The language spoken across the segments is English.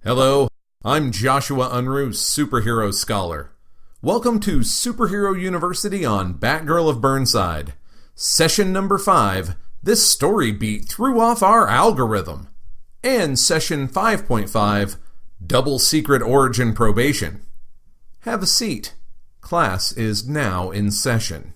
Hello, I'm Joshua Unruh, Superhero Scholar. Welcome to Superhero University on Batgirl of Burnside. Session number 5, this story beat threw off our algorithm. And Session 5.5, Double Secret Origin Probation. Have a seat. Class is now in session.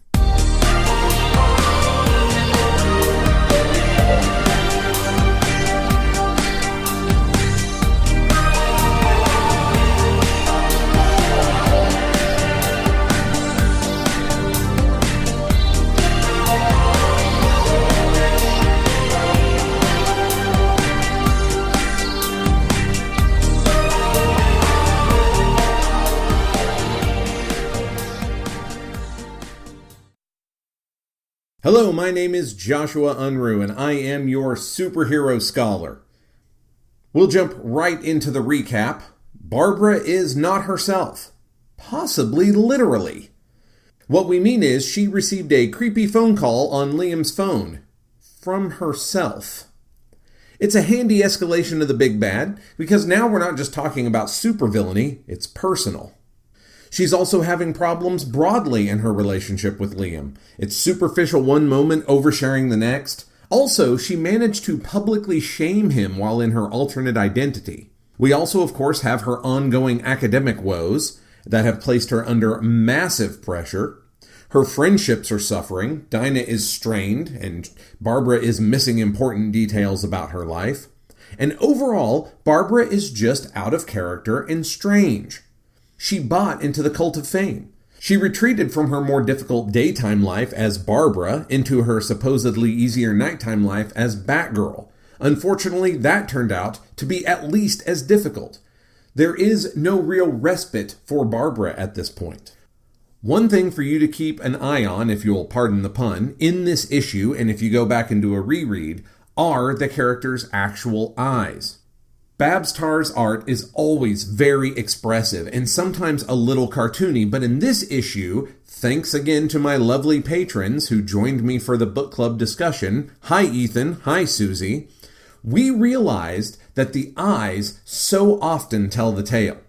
Hello, my name is Joshua Unruh, and I am your Superhero Scholar. We'll jump right into the recap. Barbara is not herself. Possibly literally. What we mean is she received a creepy phone call on Liam's phone. From herself. It's a handy escalation of the big bad, because now we're not just talking about supervillainy, it's personal. She's also having problems broadly in her relationship with Liam. It's superficial one moment, oversharing the next. Also, she managed to publicly shame him while in her alternate identity. We also, of course, have her ongoing academic woes that have placed her under massive pressure. Her friendships are suffering. Dinah is strained, and Barbara is missing important details about her life. And overall, Barbara is just out of character and strange. She bought into the cult of fame. She retreated from her more difficult daytime life as Barbara into her supposedly easier nighttime life as Batgirl. Unfortunately, that turned out to be at least as difficult. There is no real respite for Barbara at this point. One thing for you to keep an eye on, if you'll pardon the pun, in this issue, and if you go back and do a reread, are the character's actual eyes. Babs Tarr's art is always very expressive and sometimes a little cartoony, but in this issue, thanks again to my lovely patrons who joined me for the book club discussion, hi Ethan, hi Susie, we realized that the eyes so often tell the tale.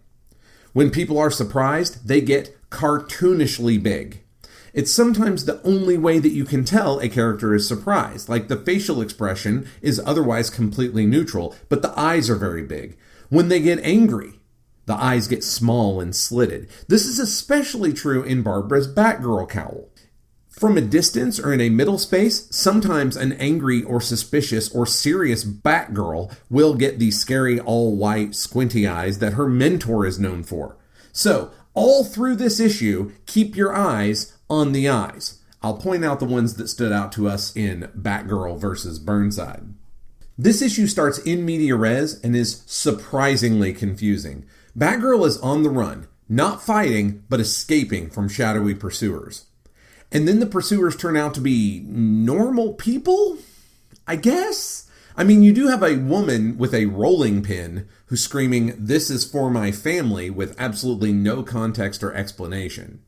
When people are surprised, they get cartoonishly big. It's sometimes the only way that you can tell a character is surprised. Like the facial expression is otherwise completely neutral, but the eyes are very big. When they get angry, the eyes get small and slitted. This is especially true in Barbara's Batgirl cowl. From a distance or in a middle space, sometimes an angry or suspicious or serious Batgirl will get the scary all-white squinty eyes that her mentor is known for. So, all through this issue, keep your eyes on the eyes. I'll point out the ones that stood out to us in Batgirl versus Burnside. This issue starts in media res and is surprisingly confusing. Batgirl is on the run, not fighting, but escaping from shadowy pursuers. And then the pursuers turn out to be normal people? I guess? I mean, you do have a woman with a rolling pin who's screaming, "This is for my family," with absolutely no context or explanation.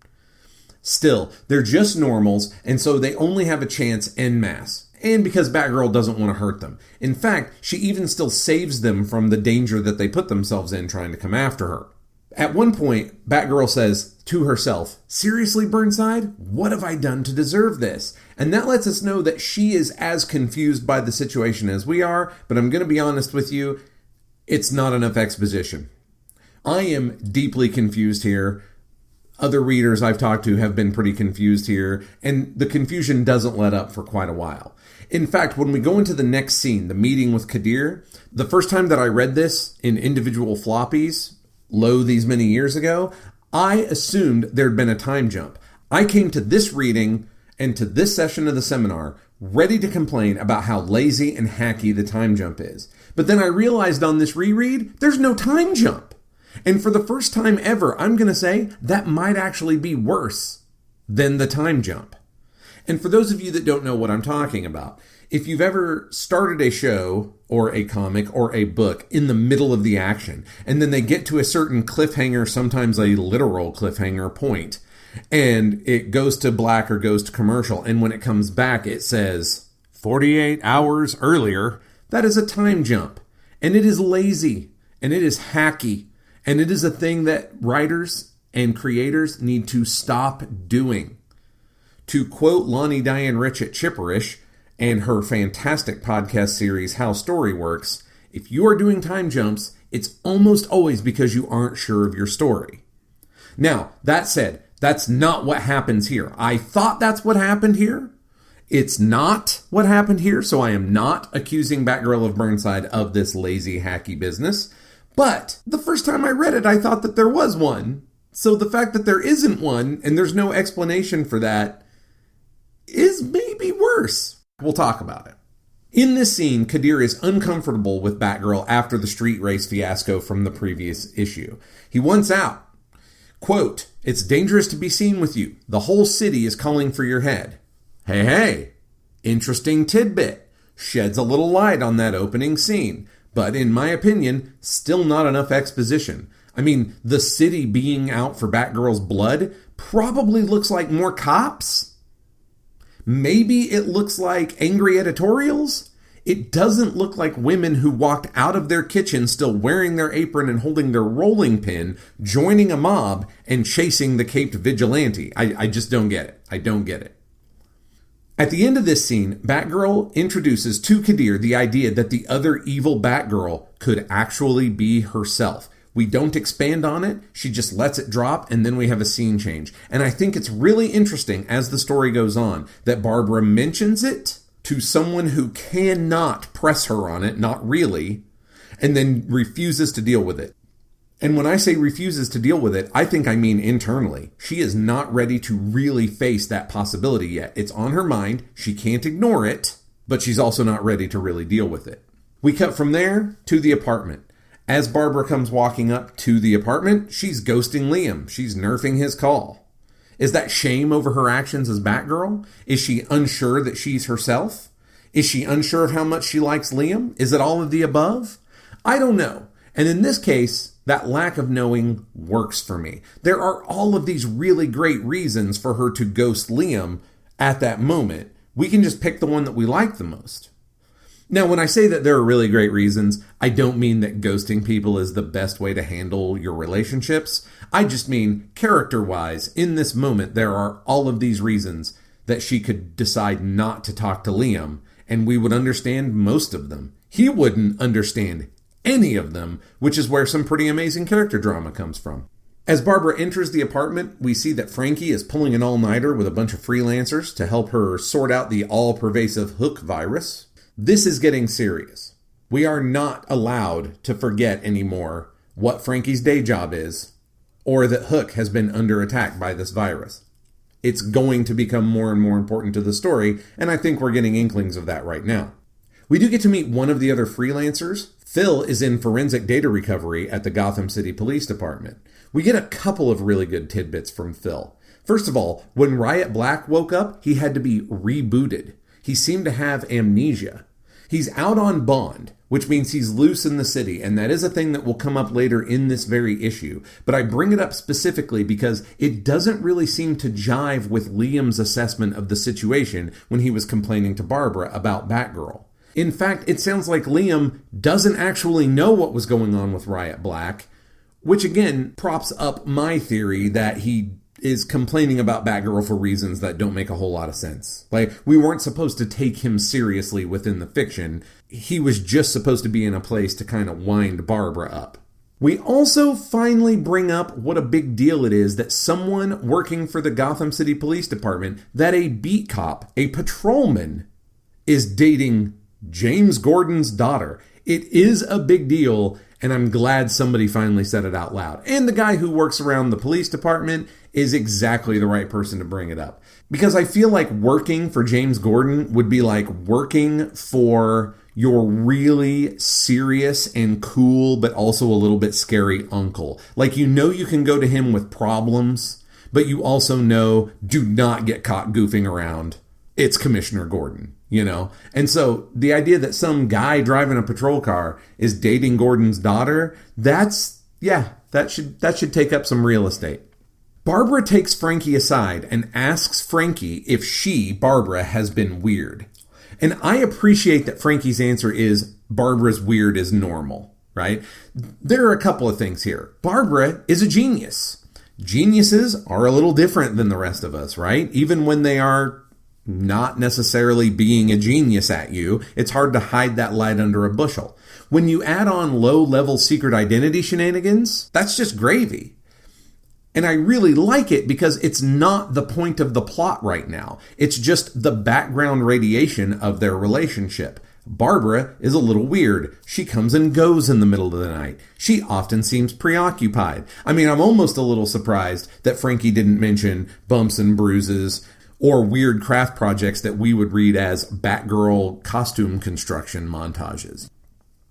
Still, they're just normals, and so they only have a chance en masse. And because Batgirl doesn't want to hurt them. In fact, she even still saves them from the danger that they put themselves in trying to come after her. At one point, Batgirl says to herself, "Seriously, Burnside? What have I done to deserve this?" And that lets us know that she is as confused by the situation as we are, but I'm going to be honest with you, it's not enough exposition. I am deeply confused here. Other readers I've talked to have been pretty confused here, and the confusion doesn't let up for quite a while. In fact, when we go into the next scene, the meeting with Kadir, the first time that I read this in individual floppies, these many years ago, I assumed there'd been a time jump. I came to this reading and to this session of the seminar ready to complain about how lazy and hacky the time jump is. But then I realized on this reread, there's no time jump. And for the first time ever, I'm going to say that might actually be worse than the time jump. And for those of you that don't know what I'm talking about, if you've ever started a show or a comic or a book in the middle of the action, and then they get to a certain cliffhanger, sometimes a literal cliffhanger point, and it goes to black or goes to commercial, and when it comes back, it says 48 hours earlier, that is a time jump. And it is lazy. And it is hacky. And it is a thing that writers and creators need to stop doing. To quote Lonnie Diane Rich at Chipperish and her fantastic podcast series, How Story Works, if you are doing time jumps, it's almost always because you aren't sure of your story. Now, that said, that's not what happens here. I thought that's what happened here. It's not what happened here, so I am not accusing Batgirl of Burnside of this lazy, hacky business. But the first time I read it, I thought that there was one. So the fact that there isn't one, and there's no explanation for that, is maybe worse. We'll talk about it. In this scene, Kadir is uncomfortable with Batgirl after the street race fiasco from the previous issue. He wants out. Quote, "It's dangerous to be seen with you. The whole city is calling for your head." Hey. Interesting tidbit. Sheds a little light on that opening scene. But in my opinion, still not enough exposition. I mean, the city being out for Batgirl's blood probably looks like more cops. Maybe it looks like angry editorials. It doesn't look like women who walked out of their kitchen still wearing their apron and holding their rolling pin, joining a mob and chasing the caped vigilante. I just don't get it. I don't get it. At the end of this scene, Batgirl introduces to Kadir the idea that the other evil Batgirl could actually be herself. We don't expand on it, she just lets it drop, and then we have a scene change. And I think it's really interesting as the story goes on that Barbara mentions it to someone who cannot press her on it, not really, and then refuses to deal with it. And when I say refuses to deal with it, I think I mean internally. She is not ready to really face that possibility yet. It's on her mind, she can't ignore it, but she's also not ready to really deal with it. We cut from there to the apartment. As Barbara comes walking up to the apartment, she's ghosting Liam. She's nerfing his call. Is that shame over her actions as Batgirl? Is she unsure that she's herself? Is she unsure of how much she likes Liam? Is it all of the above? I don't know. And in this case, that lack of knowing works for me. There are all of these really great reasons for her to ghost Liam at that moment. We can just pick the one that we like the most. Now, when I say that there are really great reasons, I don't mean that ghosting people is the best way to handle your relationships. I just mean, character-wise, in this moment, there are all of these reasons that she could decide not to talk to Liam, and we would understand most of them. He wouldn't understand any of them, which is where some pretty amazing character drama comes from. As Barbara enters the apartment, we see that Frankie is pulling an all-nighter with a bunch of freelancers to help her sort out the all-pervasive Hook virus. This is getting serious. We are not allowed to forget anymore what Frankie's day job is, or that Hook has been under attack by this virus. It's going to become more and more important to the story, and I think we're getting inklings of that right now. We do get to meet one of the other freelancers. Phil is in forensic data recovery at the Gotham City Police Department. We get a couple of really good tidbits from Phil. First of all, when Riot Black woke up, he had to be rebooted. He seemed to have amnesia. He's out on bond, which means he's loose in the city, and that is a thing that will come up later in this very issue. But I bring it up specifically because it doesn't really seem to jive with Liam's assessment of the situation when he was complaining to Barbara about Batgirl. In fact, it sounds like Liam doesn't actually know what was going on with Riot Black, which again props up my theory that he is complaining about Batgirl for reasons that don't make a whole lot of sense. Like, we weren't supposed to take him seriously within the fiction. He was just supposed to be in a place to kind of wind Barbara up. We also finally bring up what a big deal it is that someone working for the Gotham City Police Department, that a beat cop, a patrolman, is dating James Gordon's daughter. It is a big deal, and I'm glad somebody finally said it out loud. And the guy who works around the police department is exactly the right person to bring it up. Because I feel like working for James Gordon would be like working for your really serious and cool, but also a little bit scary uncle. Like, you know you can go to him with problems, but you also know, do not get caught goofing around. It's Commissioner Gordon, you know? And so the idea that some guy driving a patrol car is dating Gordon's daughter, that should take up some real estate. Barbara takes Frankie aside and asks Frankie if she, Barbara, has been weird. And I appreciate that Frankie's answer is Barbara's weird is normal. right? There are a couple of things here. Barbara is a genius. Geniuses are a little different than the rest of us, right? Even when they are not necessarily being a genius at you, it's hard to hide that light under a bushel. When you add on low-level secret identity shenanigans, that's just gravy. And I really like it because it's not the point of the plot right now. It's just the background radiation of their relationship. Barbara is a little weird. She comes and goes in the middle of the night. She often seems preoccupied. I mean, I'm almost a little surprised that Frankie didn't mention bumps and bruises or weird craft projects that we would read as Batgirl costume construction montages.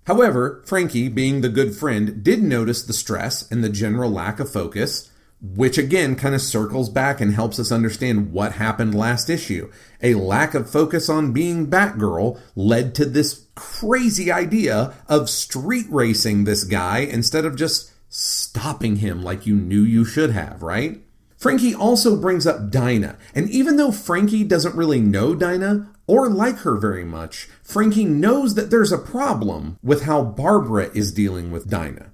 However, Frankie, being the good friend, did notice the stress and the general lack of focus, which again kind of circles back and helps us understand what happened last issue. A lack of focus on being Batgirl led to this crazy idea of street racing this guy instead of just stopping him like you knew you should have, right? Frankie also brings up Dinah, and even though Frankie doesn't really know Dinah or like her very much, Frankie knows that there's a problem with how Barbara is dealing with Dinah.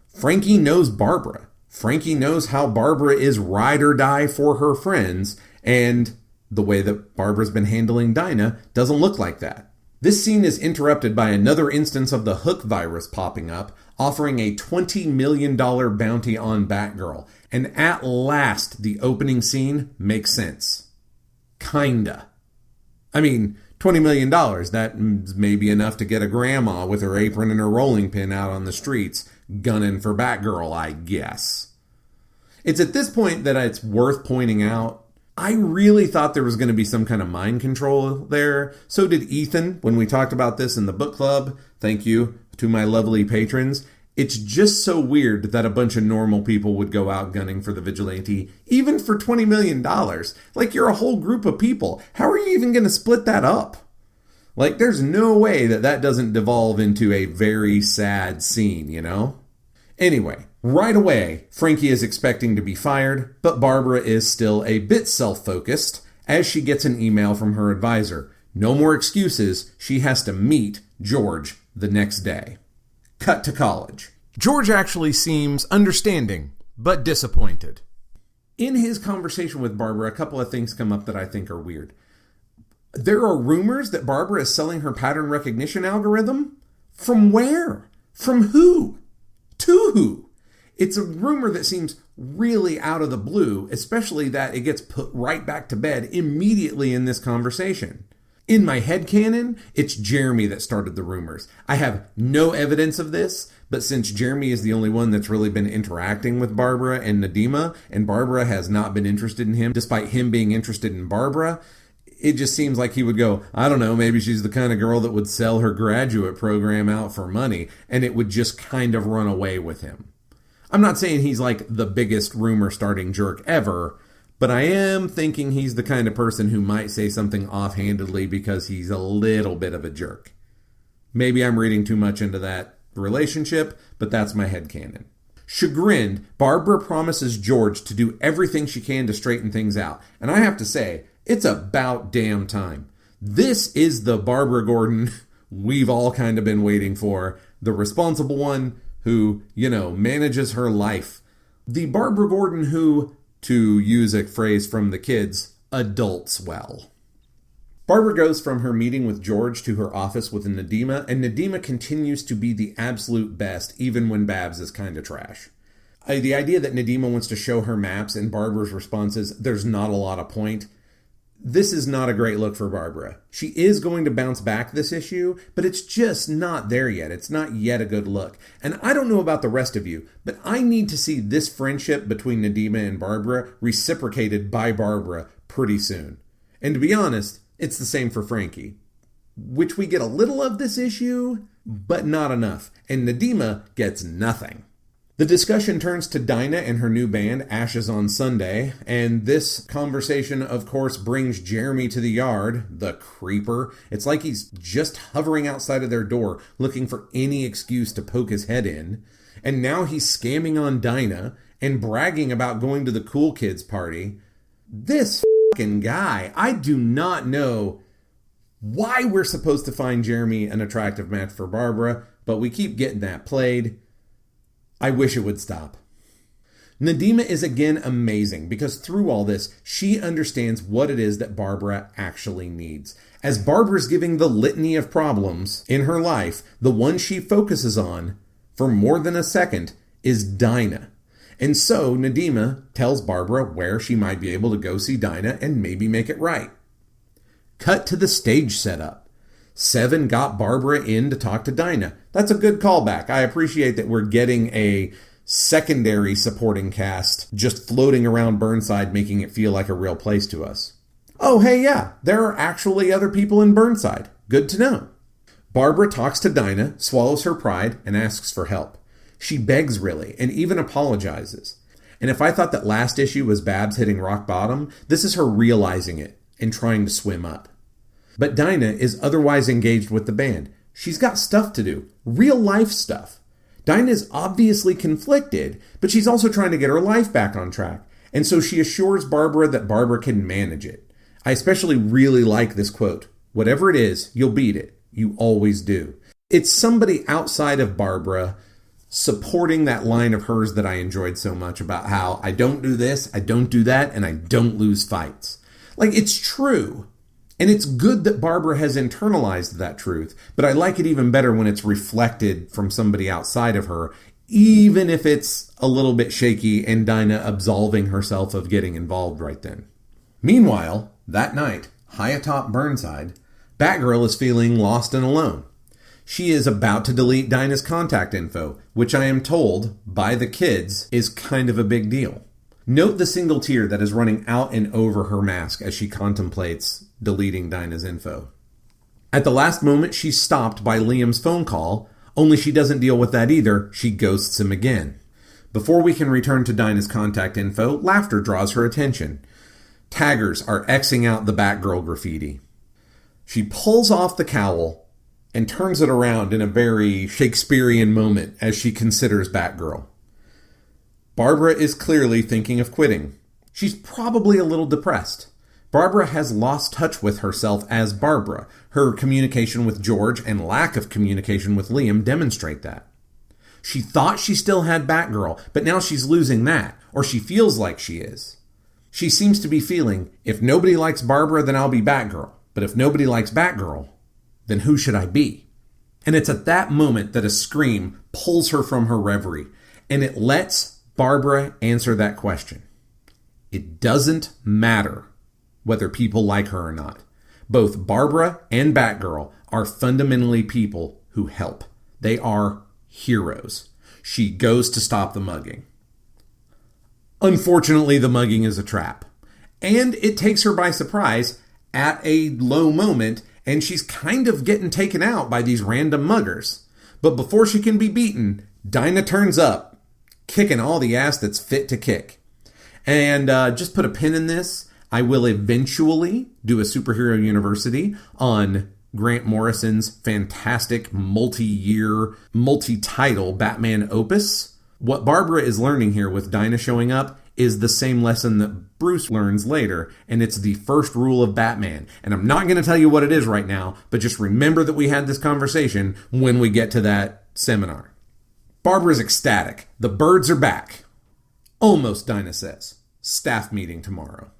Frankie knows Barbara. Frankie knows how Barbara is ride or die for her friends, and the way that Barbara's been handling Dinah doesn't look like that. This scene is interrupted by another instance of the Hook virus popping up, offering a $20 million bounty on Batgirl. And at last, the opening scene makes sense. Kinda. I mean, $20 million, that may be enough to get a grandma with her apron and her rolling pin out on the streets, gunning for Batgirl, I guess. It's at this point that it's worth pointing out, I really thought there was going to be some kind of mind control there. So did Ethan when we talked about this in the book club. Thank you to my lovely patrons. It's just so weird that a bunch of normal people would go out gunning for the vigilante, even for $20 million. Like, you're a whole group of people. How are you even going to split that up? Like, there's no way that that doesn't devolve into a very sad scene, you know? Anyway, right away, Frankie is expecting to be fired, but Barbara is still a bit self-focused as she gets an email from her advisor. No more excuses. She has to meet George the next day. Cut to college. George actually seems understanding, but disappointed. In his conversation with Barbara, a couple of things come up that I think are weird. There are rumors that Barbara is selling her pattern recognition algorithm? From where? From who? To who? It's a rumor that seems really out of the blue, especially that it gets put right back to bed immediately in this conversation. In my headcanon, it's Jeremy that started the rumors. I have no evidence of this, but since Jeremy is the only one that's really been interacting with Barbara and Nadima, and Barbara has not been interested in him, despite him being interested in Barbara, it just seems like he would go, I don't know, maybe she's the kind of girl that would sell her graduate program out for money, and it would just kind of run away with him. I'm not saying he's like the biggest rumor-starting jerk ever, but I am thinking he's the kind of person who might say something offhandedly because he's a little bit of a jerk. Maybe I'm reading too much into that relationship, but that's my headcanon. Chagrined, Barbara promises George to do everything she can to straighten things out. And I have to say, it's about damn time. This is the Barbara Gordon we've all kind of been waiting for. The responsible one who, manages her life. The Barbara Gordon who, to use a phrase from the kids, adults well. Barbara goes from her meeting with George to her office with Nadima, and Nadima continues to be the absolute best, even when Babs is kind of trash. The idea that Nadima wants to show her maps and Barbara's response is, there's not a lot of point. This is not a great look for Barbara. She is going to bounce back this issue, but it's just not there yet. It's not yet a good look. And I don't know about the rest of you, but I need to see this friendship between Nadima and Barbara reciprocated by Barbara pretty soon. And to be honest, it's the same for Frankie, which we get a little of this issue, but not enough. And Nadima gets nothing. The discussion turns to Dinah and her new band, Ashes on Sunday, and this conversation, of course, brings Jeremy to the yard, the creeper. It's like he's just hovering outside of their door, looking for any excuse to poke his head in. And now he's scamming on Dinah and bragging about going to the cool kids party. This fucking guy, I do not know why we're supposed to find Jeremy an attractive match for Barbara, but we keep getting that played. I wish it would stop. Nadeema is again amazing because through all this, she understands what it is that Barbara actually needs. As Barbara's giving the litany of problems in her life, the one she focuses on for more than a second is Dinah. And so Nadeema tells Barbara where she might be able to go see Dinah and maybe make it right. Cut to the stage setup. Seven got Barbara in to talk to Dinah. That's a good callback. I appreciate that we're getting a secondary supporting cast just floating around Burnside, making it feel like a real place to us. Oh, hey, yeah, there are actually other people in Burnside. Good to know. Barbara talks to Dinah, swallows her pride, and asks for help. She begs really, and even apologizes. And if I thought that last issue was Babs hitting rock bottom, this is her realizing it and trying to swim up. But Dinah is otherwise engaged with the band. She's got stuff to do, real life stuff. Dinah is obviously conflicted, but she's also trying to get her life back on track. And so she assures Barbara that Barbara can manage it. I especially really like this quote. Whatever it is, you'll beat it. You always do. It's somebody outside of Barbara supporting that line of hers that I enjoyed so much about how I don't do this, I don't do that, and I don't lose fights. Like, it's true. And it's good that Barbara has internalized that truth, but I like it even better when it's reflected from somebody outside of her, even if it's a little bit shaky and Dinah absolving herself of getting involved right then. Meanwhile, that night, high atop Burnside, Batgirl is feeling lost and alone. She is about to delete Dinah's contact info, which I am told, by the kids, is kind of a big deal. Note the single tear that is running out and over her mask as she contemplates deleting Dinah's info. At the last moment, she's stopped by Liam's phone call, only she doesn't deal with that either. She ghosts him again. Before we can return to Dinah's contact info, laughter draws her attention. Taggers are Xing out the Batgirl graffiti. She pulls off the cowl and turns it around in a very Shakespearean moment as she considers Batgirl. Barbara is clearly thinking of quitting. She's probably a little depressed. Barbara has lost touch with herself as Barbara. Her communication with George and lack of communication with Liam demonstrate that. She thought she still had Batgirl, but now she's losing that, or she feels like she is. She seems to be feeling, if nobody likes Barbara, then I'll be Batgirl. But if nobody likes Batgirl, then who should I be? And it's at that moment that a scream pulls her from her reverie, and it lets Barbara answer that question. It doesn't matter whether people like her or not. Both Barbara and Batgirl are fundamentally people who help. They are heroes. She goes to stop the mugging. Unfortunately, the mugging is a trap. And it takes her by surprise at a low moment, and she's kind of getting taken out by these random muggers. But before she can be beaten, Dinah turns up, kicking all the ass that's fit to kick. And just put a pin in this. I will eventually do a Superhero University on Grant Morrison's fantastic multi-year, multi-title Batman opus. What Barbara is learning here with Dinah showing up is the same lesson that Bruce learns later, and it's the first rule of Batman. And I'm not going to tell you what it is right now, but just remember that we had this conversation when we get to that seminar. Barbara's ecstatic. The birds are back. Almost, Dinah says. Staff meeting tomorrow.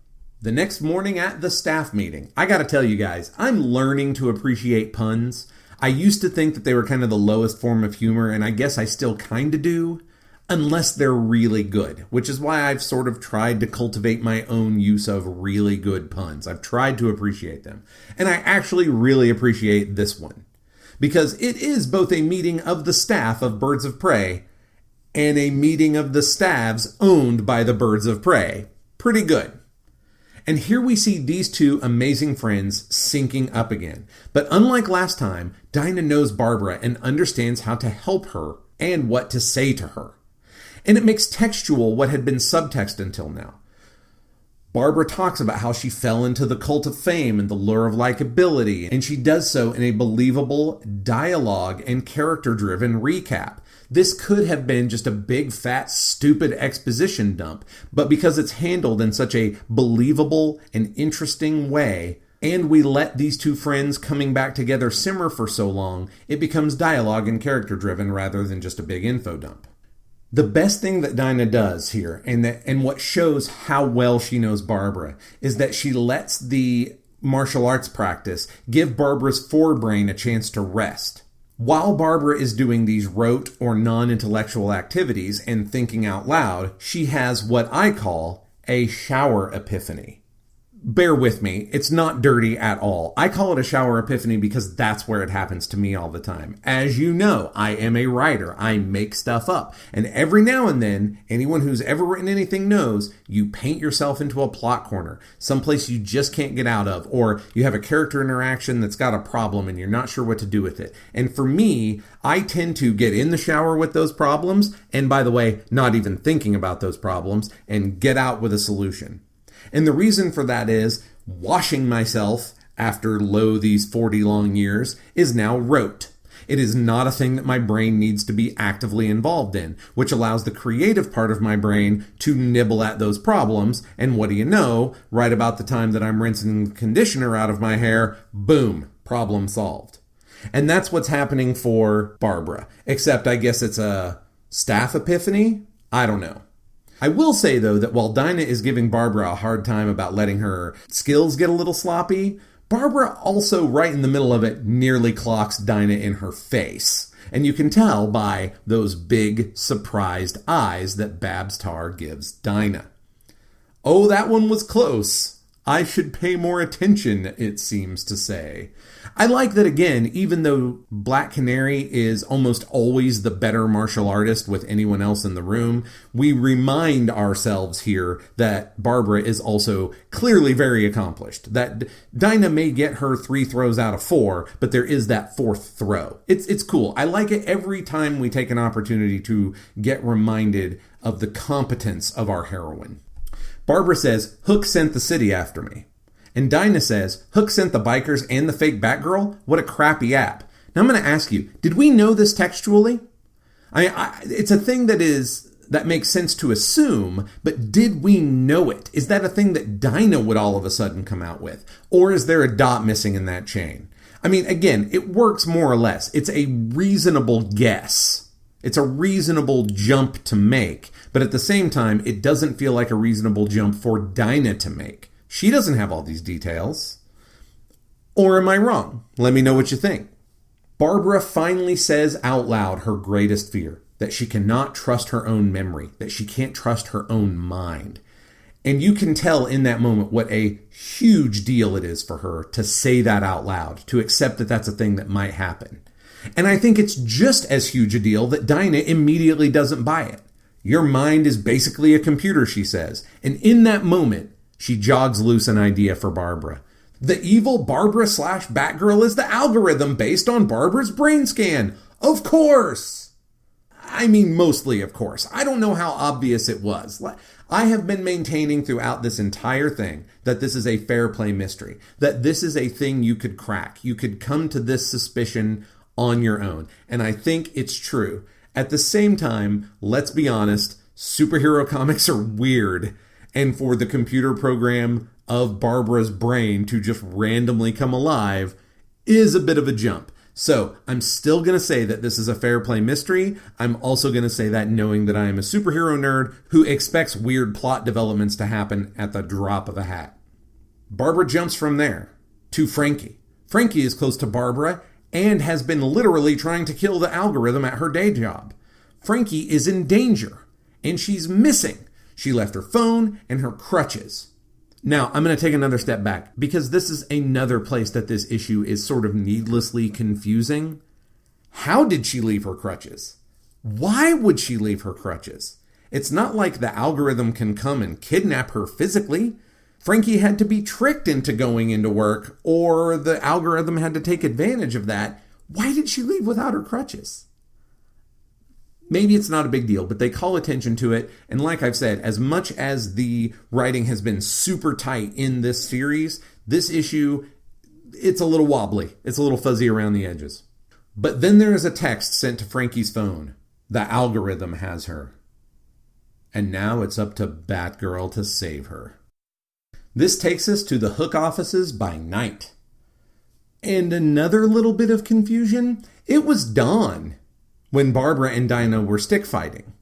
The next morning at the staff meeting, I gotta tell you guys, I'm learning to appreciate puns. I used to think that they were kind of the lowest form of humor, and I guess I still kind of do, unless they're really good, which is why I've sort of tried to cultivate my own use of really good puns. I've tried to appreciate them, and I actually really appreciate this one, because it is both a meeting of the staff of Birds of Prey and a meeting of the staffs owned by the Birds of Prey. Pretty good. And here we see these two amazing friends syncing up again. But unlike last time, Dinah knows Barbara and understands how to help her and what to say to her. And it makes textual what had been subtext until now. Barbara talks about how she fell into the cult of fame and the lure of likability, and she does so in a believable dialogue and character-driven recap. This could have been just a big, fat, stupid exposition dump, but because it's handled in such a believable and interesting way, and we let these two friends coming back together simmer for so long, it becomes dialogue and character driven rather than just a big info dump. The best thing that Dinah does here, and what shows how well she knows Barbara, is that she lets the martial arts practice give Barbara's forebrain a chance to rest. While Barbara is doing these rote or non-intellectual activities and thinking out loud, she has what I call a shower epiphany. Bear with me, it's not dirty at all. I call it a shower epiphany because that's where it happens to me all the time. As you know, I am a writer. I make stuff up. And every now and then, anyone who's ever written anything knows, you paint yourself into a plot corner, someplace you just can't get out of, or you have a character interaction that's got a problem and you're not sure what to do with it. And for me, I tend to get in the shower with those problems, and by the way, not even thinking about those problems, and get out with a solution. And the reason for that is washing myself after these 40 long years is now rote. It is not a thing that my brain needs to be actively involved in, which allows the creative part of my brain to nibble at those problems. And what do you know? Right about the time that I'm rinsing the conditioner out of my hair, boom, problem solved. And that's what's happening for Barbara, except I guess it's a staff epiphany? I don't know. I will say, though, that while Dinah is giving Barbara a hard time about letting her skills get a little sloppy, Barbara also, right in the middle of it, nearly clocks Dinah in her face. And you can tell by those big, surprised eyes that Babs Tarr gives Dinah. Oh, that one was close. I should pay more attention, it seems to say. I like that, again, even though Black Canary is almost always the better martial artist with anyone else in the room, we remind ourselves here that Barbara is also clearly very accomplished. That Dinah may get her 3 throws out of 4, but there is that 4th throw. It's cool. I like it every time we take an opportunity to get reminded of the competence of our heroine. Barbara says, Hook sent the city after me. And Dinah says, Hook sent the bikers and the fake Batgirl? What a crappy app. Now I'm going to ask you, did we know this textually? It's a thing that makes sense to assume, but did we know it? Is that a thing that Dinah would all of a sudden come out with? Or is there a dot missing in that chain? I mean, again, it works more or less. It's a reasonable guess. It's a reasonable jump to make. But at the same time, it doesn't feel like a reasonable jump for Dinah to make. She doesn't have all these details. Or am I wrong? Let me know what you think. Barbara finally says out loud her greatest fear, that she cannot trust her own memory, that she can't trust her own mind. And you can tell in that moment what a huge deal it is for her to say that out loud, to accept that that's a thing that might happen. And I think it's just as huge a deal that Dinah immediately doesn't buy it. Your mind is basically a computer, she says. And in that moment, she jogs loose an idea for Barbara. The evil Barbara/Batgirl is the algorithm based on Barbara's brain scan. Of course! I mean, mostly of course. I don't know how obvious it was. I have been maintaining throughout this entire thing that this is a fair play mystery. That this is a thing you could crack. You could come to this suspicion on your own. And I think it's true. At the same time, let's be honest, superhero comics are weird. And for the computer program of Barbara's brain to just randomly come alive is a bit of a jump. So I'm still going to say that this is a fair play mystery. I'm also going to say that knowing that I am a superhero nerd who expects weird plot developments to happen at the drop of a hat. Barbara jumps from there to Frankie. Frankie is close to Barbara and has been literally trying to kill the algorithm at her day job. Frankie is in danger, and she's missing. She left her phone and her crutches. Now, I'm going to take another step back, because this is another place that this issue is sort of needlessly confusing. How did she leave her crutches? Why would she leave her crutches? It's not like the algorithm can come and kidnap her physically. Frankie had to be tricked into going into work, or the algorithm had to take advantage of that. Why did she leave without her crutches? Maybe it's not a big deal, but they call attention to it. And like I've said, as much as the writing has been super tight in this series, this issue, it's a little wobbly. It's a little fuzzy around the edges. But then there is a text sent to Frankie's phone. The algorithm has her. And now it's up to Batgirl to save her. This takes us to the Hook offices by night. And another little bit of confusion, it was dawn when Barbara and Dinah were stick fighting.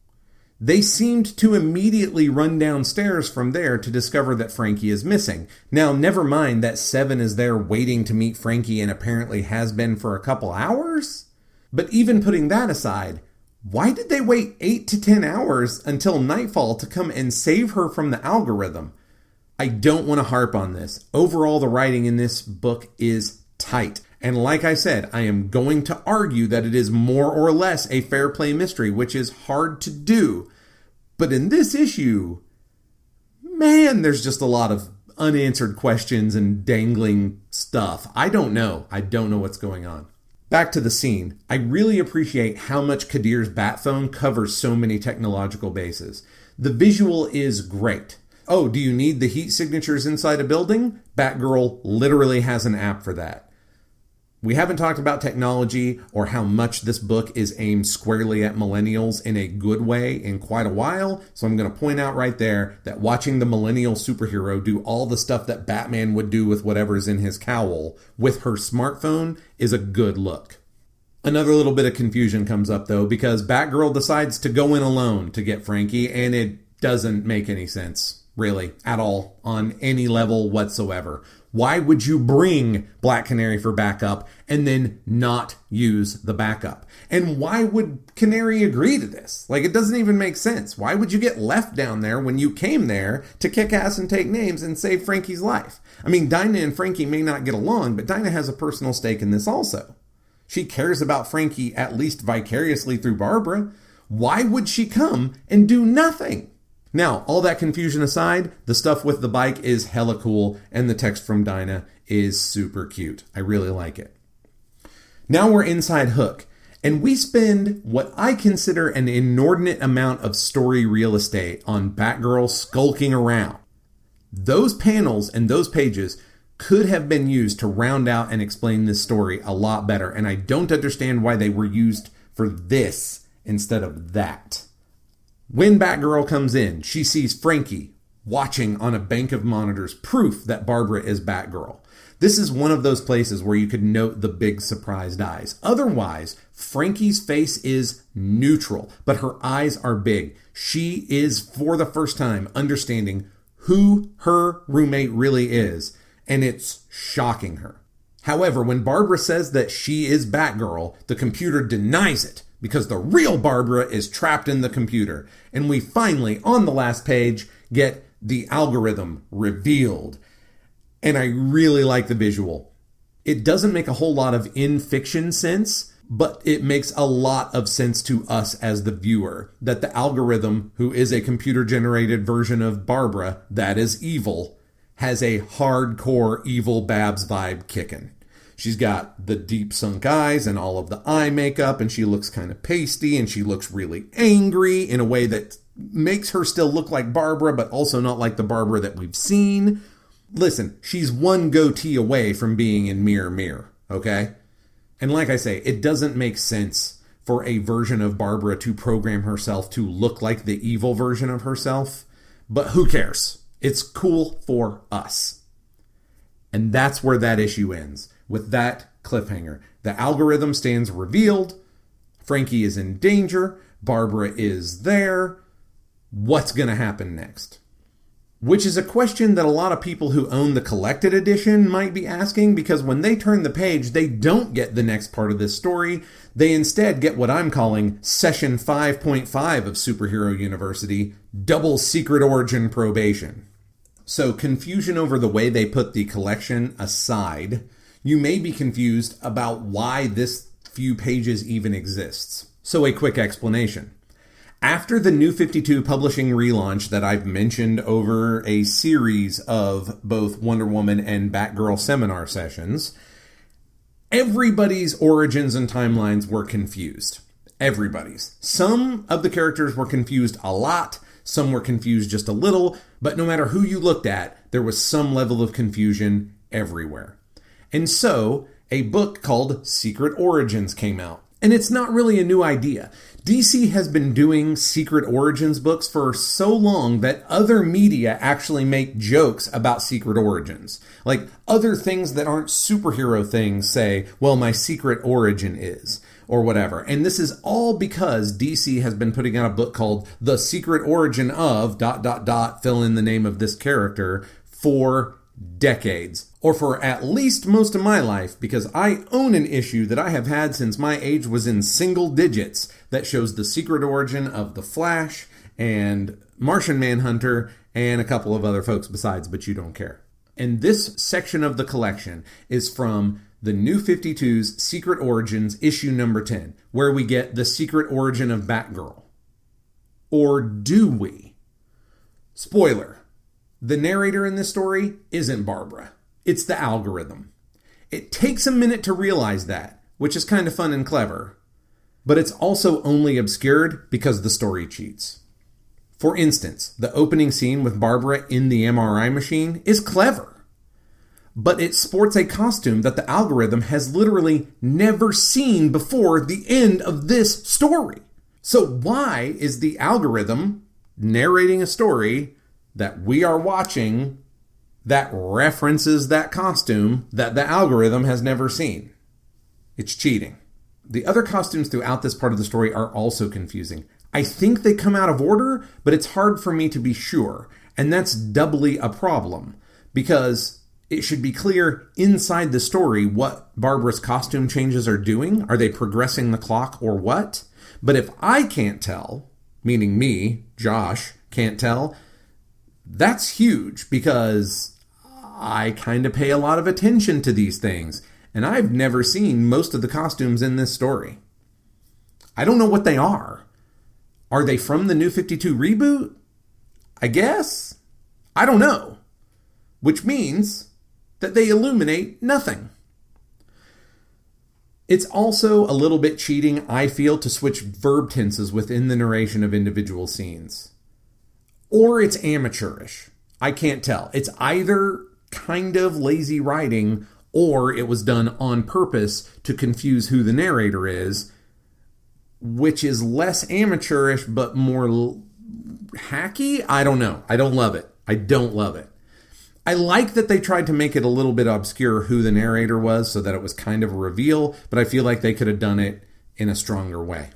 They seemed to immediately run downstairs from there to discover that Frankie is missing. Now, never mind that Seven is there waiting to meet Frankie and apparently has been for a couple hours. But even putting that aside, why did they wait 8 to 10 hours until nightfall to come and save her from the algorithm? I don't want to harp on this. Overall, the writing in this book is tight. And like I said, I am going to argue that it is more or less a fair play mystery, which is hard to do. But in this issue, man, there's just a lot of unanswered questions and dangling stuff. I don't know. I don't know what's going on. Back to the scene. I really appreciate how much Kadir's bat phone covers so many technological bases. The visual is great. Oh, do you need the heat signatures inside a building? Batgirl literally has an app for that. We haven't talked about technology or how much this book is aimed squarely at millennials in a good way in quite a while, so I'm going to point out right there that watching the millennial superhero do all the stuff that Batman would do with whatever's in his cowl with her smartphone is a good look. Another little bit of confusion comes up though, because Batgirl decides to go in alone to get Frankie, and it doesn't make any sense, really, at all, on any level whatsoever. Why would you bring Black Canary for backup and then not use the backup? And why would Canary agree to this? Like, it doesn't even make sense. Why would you get left down there when you came there to kick ass and take names and save Frankie's life? I mean, Dinah and Frankie may not get along, but Dinah has a personal stake in this also. She cares about Frankie at least vicariously through Barbara. Why would she come and do nothing? Now, all that confusion aside, the stuff with the bike is hella cool, and the text from Dinah is super cute. I really like it. Now we're inside Hook, and we spend what I consider an inordinate amount of story real estate on Batgirl skulking around. Those panels and those pages could have been used to round out and explain this story a lot better, and I don't understand why they were used for this instead of that. When Batgirl comes in, she sees Frankie watching on a bank of monitors, proof that Barbara is Batgirl. This is one of those places where you could note the big surprised eyes. Otherwise, Frankie's face is neutral, but her eyes are big. She is, for the first time, understanding who her roommate really is, and it's shocking her. However, when Barbara says that she is Batgirl, the computer denies it, because the real Barbara is trapped in the computer. And we finally, on the last page, get the algorithm revealed. And I really like the visual. It doesn't make a whole lot of in-fiction sense, but it makes a lot of sense to us as the viewer, that the algorithm, who is a computer-generated version of Barbara that is evil, has a hardcore evil Babs vibe kicking. She's got the deep sunk eyes and all of the eye makeup, and she looks kind of pasty, and she looks really angry in a way that makes her still look like Barbara, but also not like the Barbara that we've seen. Listen, she's one goatee away from being in Mirror Mirror, okay? And like I say, it doesn't make sense for a version of Barbara to program herself to look like the evil version of herself, but who cares? It's cool for us. And that's where that issue ends. With that cliffhanger, the algorithm stands revealed. Frankie is in danger. Barbara is there. What's going to happen next? Which is a question that a lot of people who own the collected edition might be asking, because when they turn the page, they don't get the next part of this story. They instead get what I'm calling Session 5.5 of Superhero University, Double Secret Origin Probation. So confusion over the way they put the collection aside, you may be confused about why this few pages even exists. So a quick explanation. After the New 52 publishing relaunch that I've mentioned over a series of both Wonder Woman and Batgirl seminar sessions, everybody's origins and timelines were confused. Everybody's. Some of the characters were confused a lot, some were confused just a little, but no matter who you looked at, there was some level of confusion everywhere. And so, a book called Secret Origins came out. And it's not really a new idea. DC has been doing Secret Origins books for so long that other media actually make jokes about Secret Origins. Like other things that aren't superhero things say, well, my secret origin is, or whatever. And this is all because DC has been putting out a book called The Secret Origin of ... fill in the name of this character for decades, or for at least most of my life, because I own an issue that I have had since my age was in single digits that shows the secret origin of the Flash and Martian Manhunter and a couple of other folks besides, but you don't care. And this section of the collection is from the New 52's Secret Origins issue number 10, where we get the secret origin of Batgirl. Or do we? Spoiler. The narrator in this story isn't Barbara. It's the algorithm. It takes a minute to realize that, which is kind of fun and clever. But it's also only obscured because the story cheats. For instance, the opening scene with Barbara in the MRI machine is clever. But it sports a costume that the algorithm has literally never seen before the end of this story. So why is the algorithm narrating a story that we are watching that references that costume that the algorithm has never seen? It's cheating. The other costumes throughout this part of the story are also confusing. I think they come out of order, but it's hard for me to be sure. And that's doubly a problem, because it should be clear inside the story what Barbara's costume changes are doing. Are they progressing the clock or what? But if I can't tell, meaning me, Josh, can't tell, that's huge, because I kind of pay a lot of attention to these things, and I've never seen most of the costumes in this story. I don't know what they are. Are they from the New 52 reboot? I guess. I don't know. Which means that they illuminate nothing. It's also a little bit cheating, I feel, to switch verb tenses within the narration of individual scenes. Or it's amateurish. I can't tell. It's either kind of lazy writing, or it was done on purpose to confuse who the narrator is, which is less amateurish but more hacky. I don't know. I don't love it. I don't love it. I like that they tried to make it a little bit obscure who the narrator was so that it was kind of a reveal, but I feel like they could have done it in a stronger way.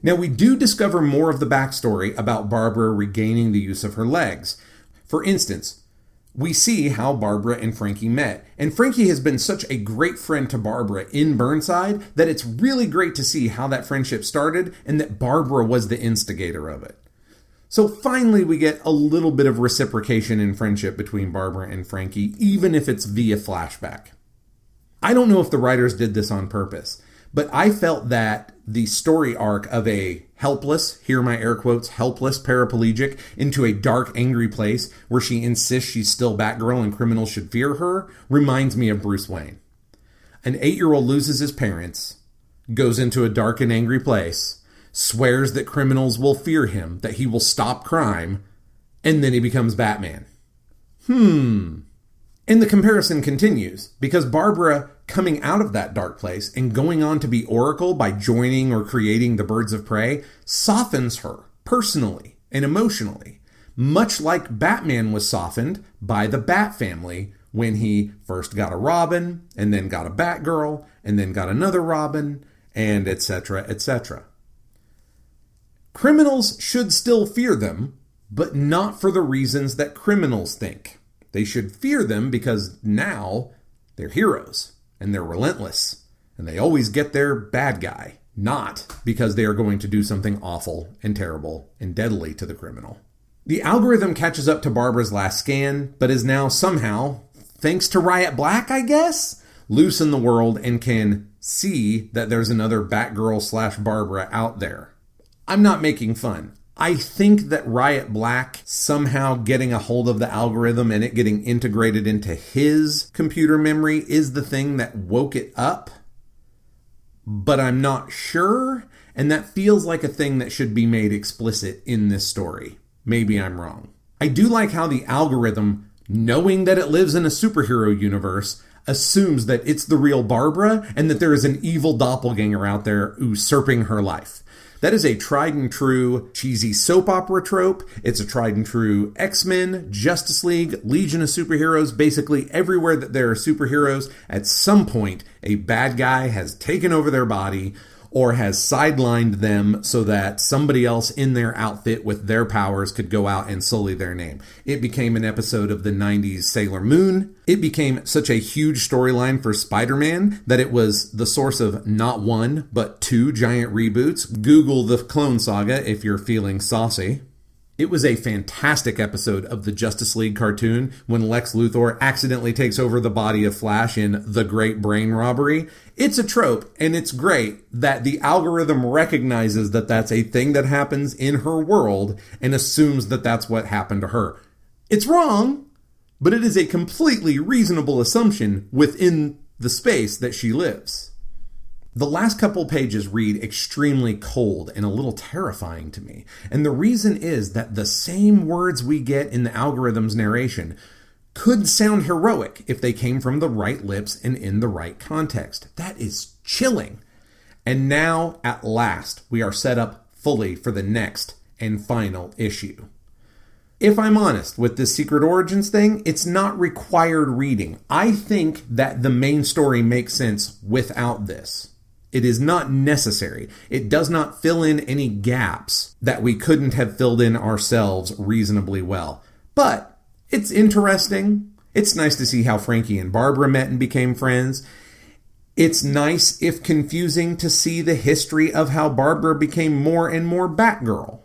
Now, we do discover more of the backstory about Barbara regaining the use of her legs. For instance, we see how Barbara and Frankie met, and Frankie has been such a great friend to Barbara in Burnside that it's really great to see how that friendship started and that Barbara was the instigator of it. So finally, we get a little bit of reciprocation in friendship between Barbara and Frankie, even if it's via flashback. I don't know if the writers did this on purpose, but I felt that the story arc of a helpless, hear my air quotes, helpless paraplegic into a dark, angry place where she insists she's still Batgirl and criminals should fear her reminds me of Bruce Wayne. An 8-year-old loses his parents, goes into a dark and angry place, swears that criminals will fear him, that he will stop crime, and then he becomes Batman. And the comparison continues, because Barbara coming out of that dark place and going on to be Oracle by joining or creating the Birds of Prey softens her personally and emotionally, much like Batman was softened by the Bat family when he first got a Robin, and then got a Batgirl, and then got another Robin, and etc., etc. Criminals should still fear them, but not for the reasons that criminals think. They should fear them because now they're heroes, and they're relentless, and they always get their bad guy, not because they are going to do something awful and terrible and deadly to the criminal. The algorithm catches up to Barbara's last scan, but is now somehow, thanks to Riot Black, I guess, loose in the world and can see that there's another Batgirl/Barbara out there. I'm not making fun. I think that Riot Black somehow getting a hold of the algorithm and it getting integrated into his computer memory is the thing that woke it up. But I'm not sure, and that feels like a thing that should be made explicit in this story. Maybe I'm wrong. I do like how the algorithm, knowing that it lives in a superhero universe, assumes that it's the real Barbara and that there is an evil doppelganger out there usurping her life. That is a tried and true cheesy soap opera trope. It's a tried and true X-Men, Justice League, Legion of Superheroes. Basically everywhere that there are superheroes, at some point a bad guy has taken over their body or has sidelined them so that somebody else in their outfit with their powers could go out and sully their name. It became an episode of the 90s Sailor Moon. It became such a huge storyline for Spider-Man that it was the source of not one, but 2 giant reboots. Google the Clone Saga if you're feeling saucy. It was a fantastic episode of the Justice League cartoon when Lex Luthor accidentally takes over the body of Flash in The Great Brain Robbery. It's a trope, and it's great that the algorithm recognizes that that's a thing that happens in her world and assumes that that's what happened to her. It's wrong, but it is a completely reasonable assumption within the space that she lives. The last couple pages read extremely cold and a little terrifying to me. And the reason is that the same words we get in the algorithm's narration could sound heroic if they came from the right lips and in the right context. That is chilling. And now, at last, we are set up fully for the next and final issue. If I'm honest with this Secret Origins thing, it's not required reading. I think that the main story makes sense without this. It is not necessary. It does not fill in any gaps that we couldn't have filled in ourselves reasonably well. But it's interesting. It's nice to see how Frankie and Barbara met and became friends. It's nice, if confusing, to see the history of how Barbara became more and more Batgirl.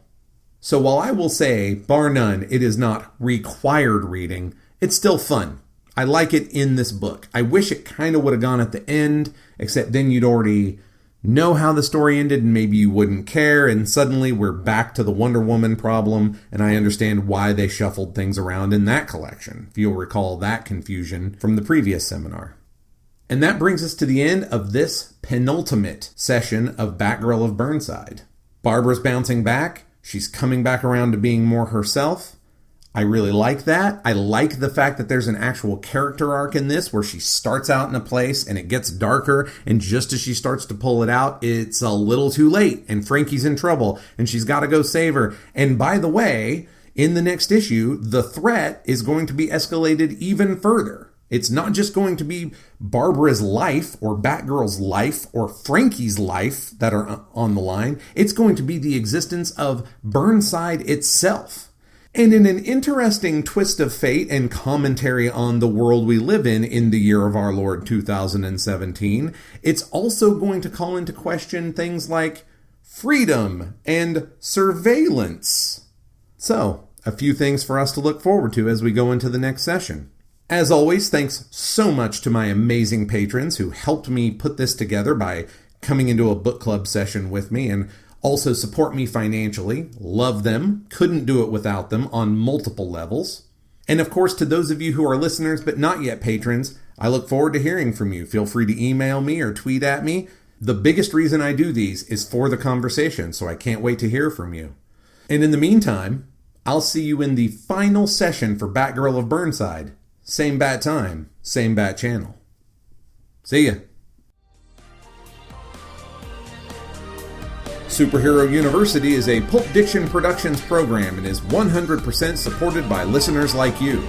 So while I will say, bar none, it is not required reading, it's still fun. I like it in this book. I wish it kind of would have gone at the end, except then you'd already know how the story ended and maybe you wouldn't care, and suddenly we're back to the Wonder Woman problem, and I understand why they shuffled things around in that collection, if you'll recall that confusion from the previous seminar. And that brings us to the end of this penultimate session of Batgirl of Burnside. Barbara's bouncing back. She's coming back around to being more herself. I really like that. I like the fact that there's an actual character arc in this where she starts out in a place and it gets darker, and just as she starts to pull it out, it's a little too late and Frankie's in trouble and she's got to go save her. And by the way, in the next issue, the threat is going to be escalated even further. It's not just going to be Barbara's life or Batgirl's life or Frankie's life that are on the line. It's going to be the existence of Burnside itself. And in an interesting twist of fate and commentary on the world we live in the year of our Lord 2017, it's also going to call into question things like freedom and surveillance. So, a few things for us to look forward to as we go into the next session. As always, thanks so much to my amazing patrons who helped me put this together by coming into a book club session with me and also support me financially. Love them. Couldn't do it without them on multiple levels. And of course, to those of you who are listeners but not yet patrons, I look forward to hearing from you. Feel free to email me or tweet at me. The biggest reason I do these is for the conversation, so I can't wait to hear from you. And in the meantime, I'll see you in the final session for Batgirl of Burnside. Same bat time, same bat channel. See ya. Superhero University is a Pulp Diction Productions program and is 100% supported by listeners like you.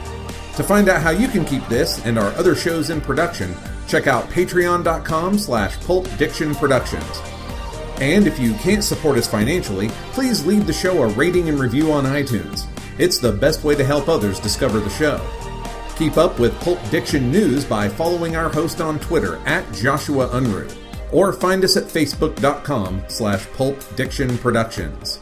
To find out how you can keep this and our other shows in production, check out patreon.com/pulpdictionproductions. And if you can't support us financially, please leave the show a rating and review on iTunes. It's the best way to help others discover the show. Keep up with Pulp Diction news by following our host on Twitter @Joshua Unruh. Or find us at facebook.com/pulpdictionproductions.